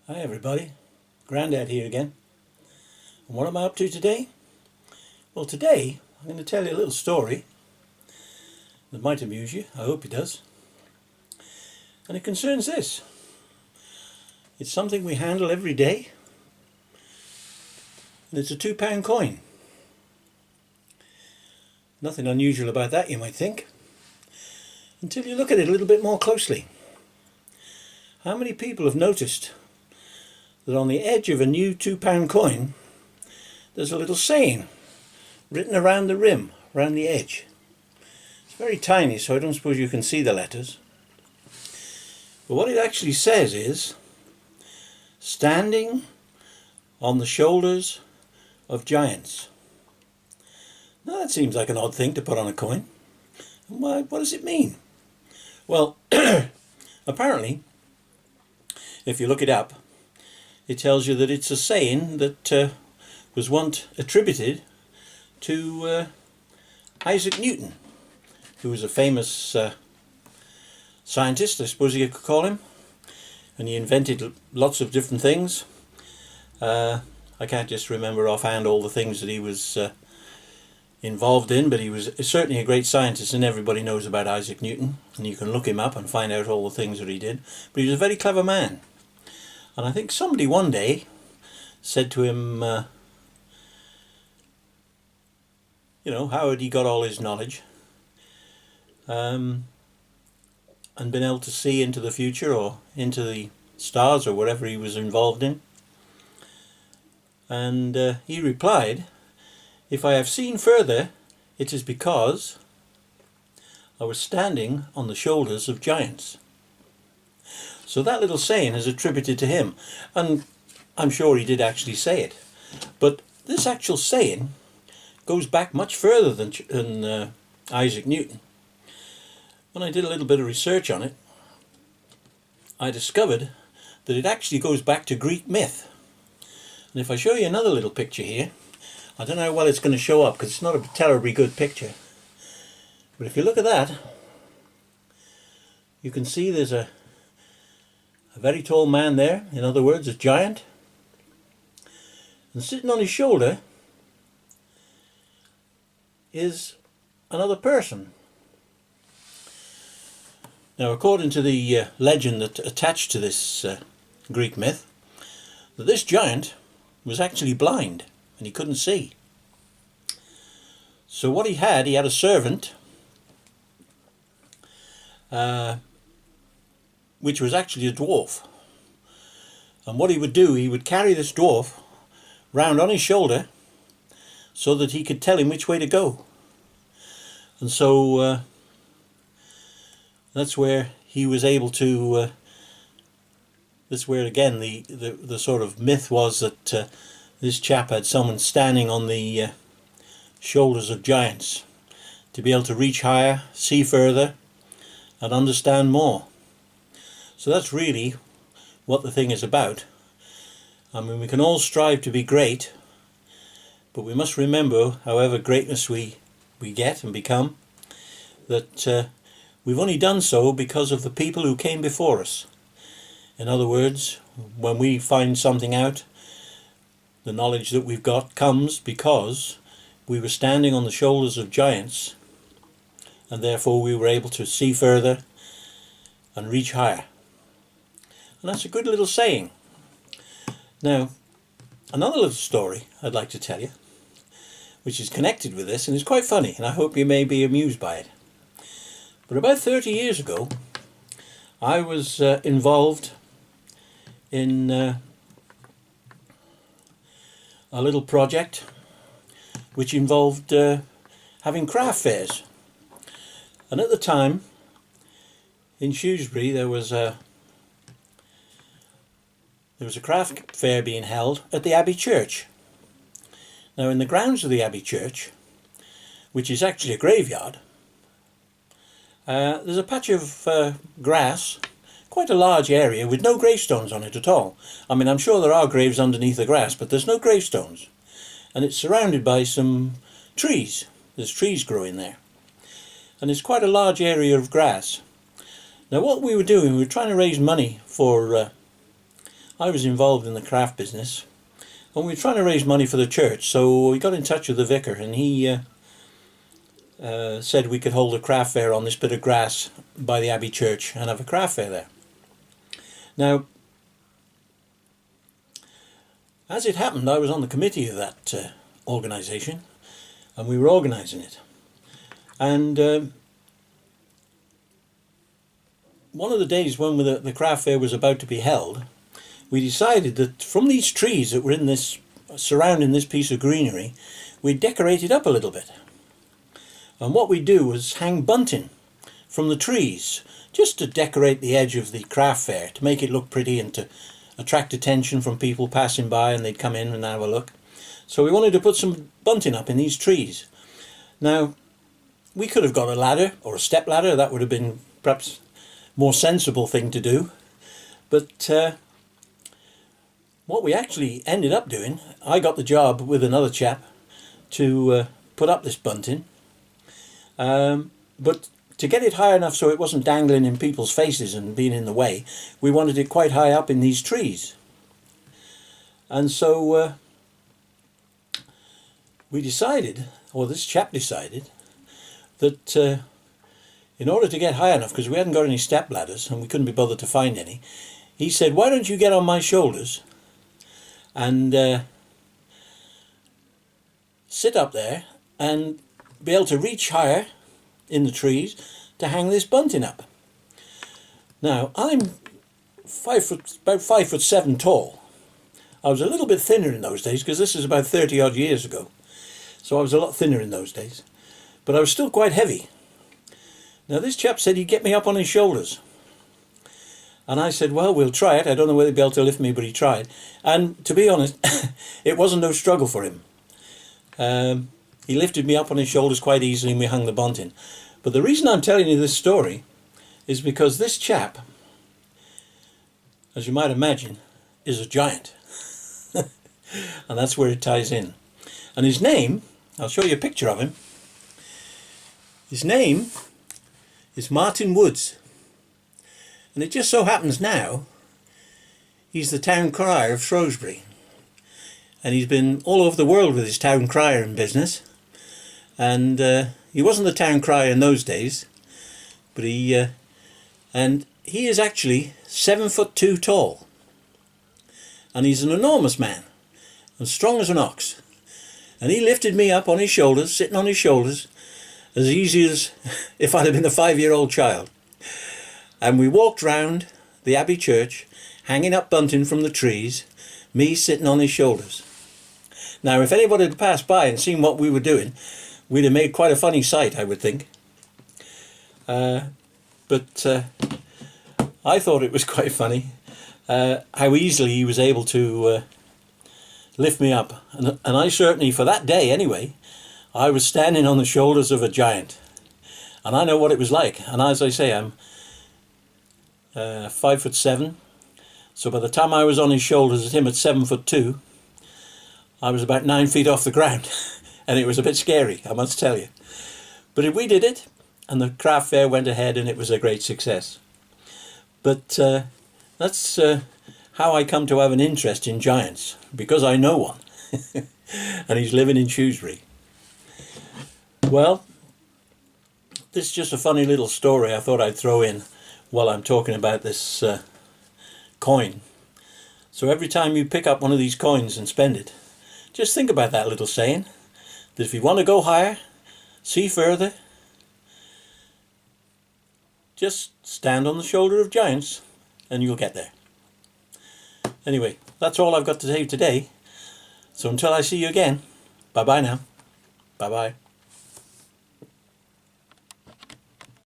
Hi everybody, Grandad here again. And what am I up to today? Well, today I'm going to tell you a little story that might amuse you. I hope it does. And it concerns this. It's something we handle every day, and it's a £2 coin. Nothing unusual about that, you might think, until you look at it a little bit more closely. How many people have noticed that on the edge of a new £2 coin there's a little saying written around the rim, around the edge? It's very tiny, so I don't suppose you can see the letters. But what it actually says is, standing on the shoulders of giants. Now that seems like an odd thing to put on a coin. What does it mean? Well, apparently, if you look it up, it tells you that it's a saying that was once attributed to Isaac Newton, who was a famous scientist, I suppose you could call him, and he invented lots of different things. I can't just remember offhand all the things that he was involved in, but he was certainly a great scientist, and everybody knows about Isaac Newton, and you can look him up and find out all the things that he did. But he was a very clever man. And I think somebody one day said to him, how had he got all his knowledge and been able to see into the future or into the stars or whatever he was involved in. And he replied, "If I have seen further, it is because I was standing on the shoulders of giants." So that little saying is attributed to him, and I'm sure he did actually say it. But this actual saying goes back much further than Isaac Newton. When I did a little bit of research on it, I discovered that it actually goes back to Greek myth. And if I show you another little picture here, I don't know how well it's going to show up because it's not a terribly good picture. But if you look at that, you can see there's a very tall man there, in other words, a giant. And sitting on his shoulder is another person. Now, according to the legend that attached to this Greek myth, that this giant was actually blind and he couldn't see. So what he had a servant, which was actually a dwarf. And what he would do, he would carry this dwarf round on his shoulder so that he could tell him which way to go. And so that's where he was able to, that's where again the sort of myth was that this chap had someone standing on the shoulders of giants to be able to reach higher, see further and understand more. So that's really what the thing is about. I mean, we can all strive to be great, but we must remember, however greatness we get and become, that we've only done so because of the people who came before us. In other words, when we find something out, the knowledge that we've got comes because we were standing on the shoulders of giants, and therefore we were able to see further and reach higher. And that's a good little saying. Now, another little story I'd like to tell you, which is connected with this, and is quite funny, and I hope you may be amused by it. But about 30 years ago, I was involved in a little project which involved having craft fairs. And at the time, in Shrewsbury, there was a craft fair being held at the Abbey Church. Now, in the grounds of the Abbey Church, which is actually a graveyard, there's a patch of grass, quite a large area, with no gravestones on it at all. I mean, I'm sure there are graves underneath the grass, but there's no gravestones. And it's surrounded by some trees. There's trees growing there. And it's quite a large area of grass. Now, what we were doing, we were trying to raise money for I was involved in the craft business, and we were trying to raise money for the church, so we got in touch with the vicar, and he said we could hold a craft fair on this bit of grass by the Abbey Church and have a craft fair there. Now, as it happened, I was on the committee of that organisation, and we were organising it. And one of the days when the craft fair was about to be held, we decided that from these trees that were in this surrounding this piece of greenery, we'd decorate it up a little bit. And what we'd do was hang bunting from the trees, just to decorate the edge of the craft fair, to make it look pretty and to attract attention from people passing by, and they'd come in and have a look. So we wanted to put some bunting up in these trees. Now, we could have got a ladder or a step ladder. That would have been perhaps more sensible thing to do. But what we actually ended up doing, I got the job with another chap to put up this bunting. But to get it high enough so it wasn't dangling in people's faces and being in the way, we wanted it quite high up in these trees. And so we decided, or this chap decided, that in order to get high enough, because we hadn't got any step ladders and we couldn't be bothered to find any, he said, why don't you get on my shoulders and sit up there and be able to reach higher in the trees to hang this bunting up. Now, I'm about 5'7" tall. I was a little bit thinner in those days, because this is about 30 odd years ago. So I was a lot thinner in those days. But I was still quite heavy. Now, this chap said he'd get me up on his shoulders. And I said, well, we'll try it. I don't know whether he'd be able to lift me, but he tried. And to be honest, it wasn't no struggle for him. He lifted me up on his shoulders quite easily, and we hung the bunting. But the reason I'm telling you this story is because this chap, as you might imagine, is a giant. And that's where it ties in. And his name, I'll show you a picture of him. His name is Martin Woods. And it just so happens now, he's the town crier of Shrewsbury. And he's been all over the world with his town crier business. And he wasn't the town crier in those days, but he is actually 7'2" tall. And he's an enormous man, and strong as an ox. And he lifted me up on his shoulders, sitting on his shoulders, as easy as if I'd have been a 5-year-old child. And we walked round the Abbey Church, hanging up bunting from the trees, me sitting on his shoulders. Now, if anybody had passed by and seen what we were doing, we'd have made quite a funny sight, I would think. But I thought it was quite funny how easily he was able to lift me up. And I certainly, for that day anyway, I was standing on the shoulders of a giant. And I know what it was like. And as I say, I'm 5'7". So by the time I was on his shoulders at him at 7'2", I was about 9 feet off the ground. And it was a bit scary, I must tell you. But we did it, and the craft fair went ahead, and it was a great success. But that's how I come to have an interest in giants, because I know one. And he's living in Shrewsbury. Well, this is just a funny little story I thought I'd throw in while I'm talking about this coin. So every time you pick up one of these coins and spend it, just think about that little saying, that if you want to go higher, see further, just stand on the shoulder of giants and you'll get there. Anyway, that's all I've got to say today. So until I see you again, bye-bye now. Bye-bye.